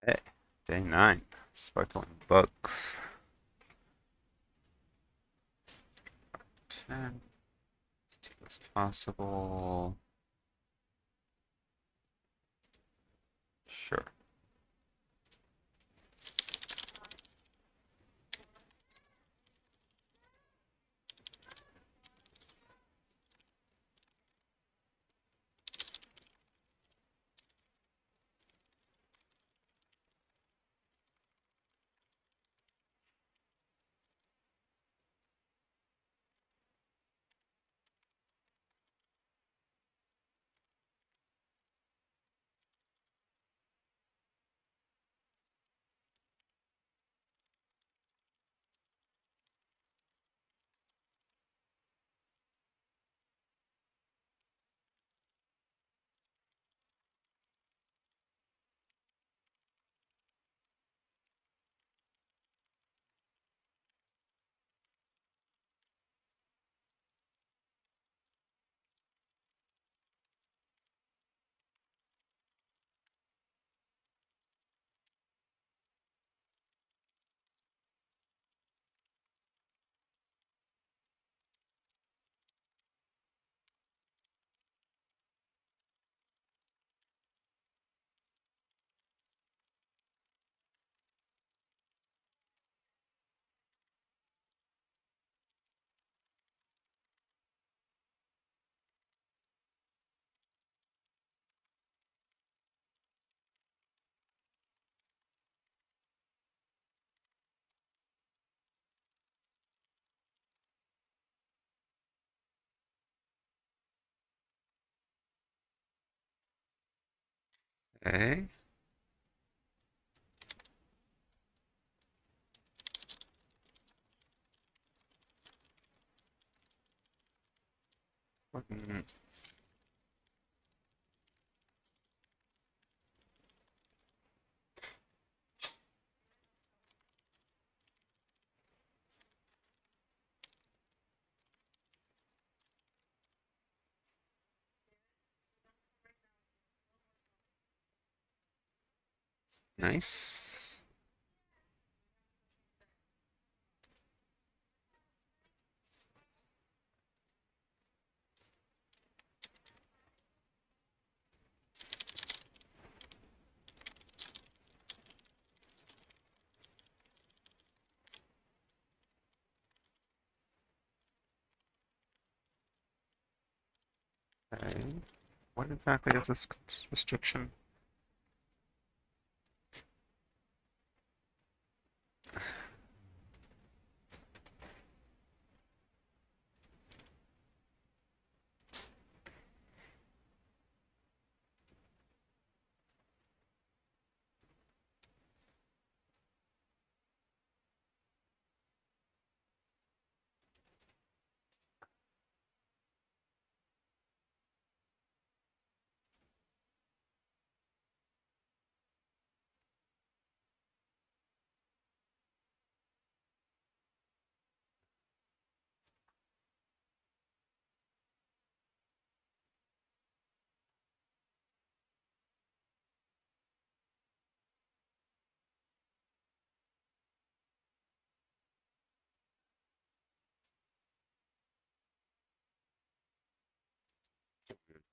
Hey, day 9. Sparkling books. 10. As few as possible. Sure. Okay. Mm, nice. Okay. What exactly is this restriction?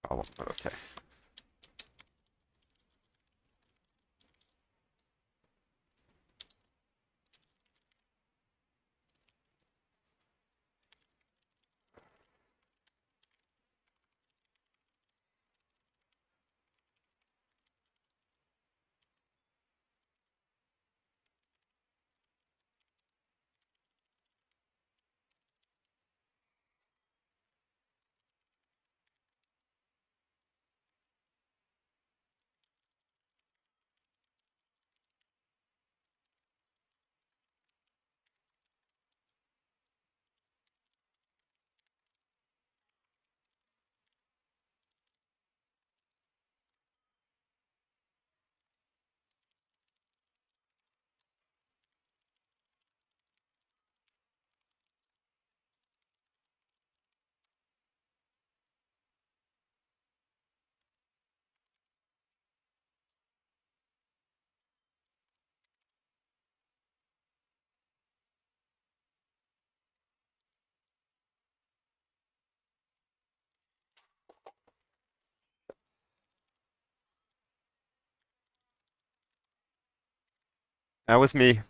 Problem, but okay. That was me.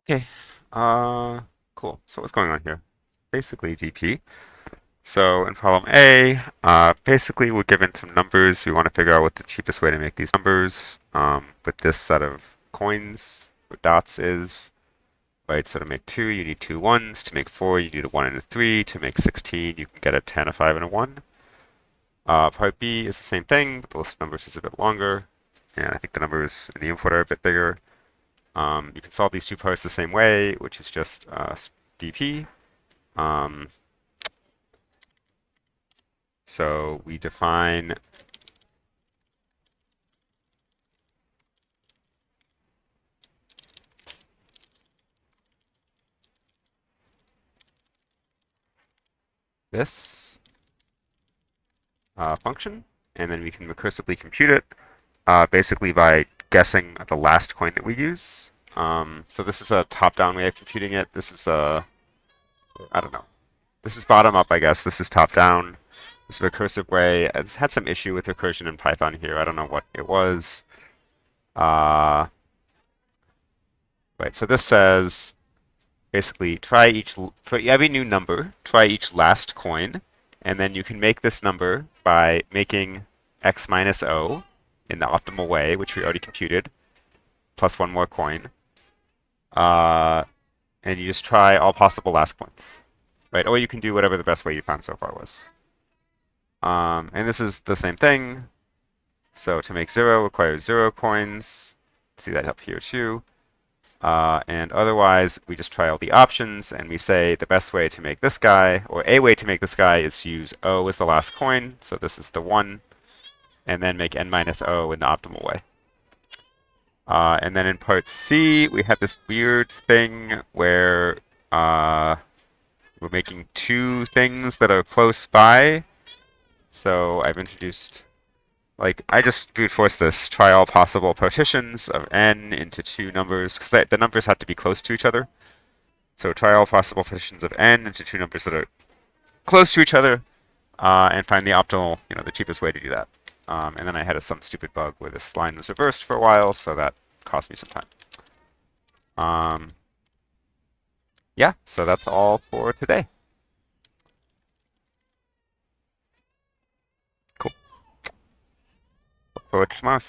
Okay. Uh, cool. So what's going on here? Basically GP. So in problem A, basically we're given some numbers. We want to figure out what the cheapest way to make these numbers with this set of coins or dots is. Right, so to make 2, you need two ones. To make 4, you need a 1 and a 3. To make 16, you can get a 10, a 5, and a 1. Part B is the same thing, but both numbers is a bit longer. And I think the numbers in the input are a bit bigger. You can solve these two parts the same way, which is just dp. Um, so we define this function, and then we can recursively compute it, basically by guessing the last coin that we use. So this is a top-down way of computing it. This is I don't know. This is bottom up, I guess. This is top down. This is a recursive way. It's had some issue with recursion in Python here. I don't know what it was. Uh, right, so this says basically for every new number, try each last coin, and then you can make this number by making x minus o in the optimal way, which we already computed, plus one more coin. Uh, and you just try all possible last coins, right? Or you can do whatever the best way you found so far was. And this is the same thing. So to make 0 requires 0 coins. See that up here too. And otherwise, we just try all the options and we say the best way to make this guy, or a way to make this guy, is to use O as the last coin. So this is the 1. And then make n minus O in the optimal way. And then in part C, we have this weird thing where we're making two things that are close by. So I've introduced, like, I just brute force this, try all possible partitions of n into two numbers, because the numbers have to be close to each other. So try all possible partitions of n into two numbers that are close to each other, and find the optimal, the cheapest way to do that. And then I had some stupid bug where this line was reversed for a while, so that cost me some time. Yeah, so that's all for today. Cool. Look forward to tomorrow.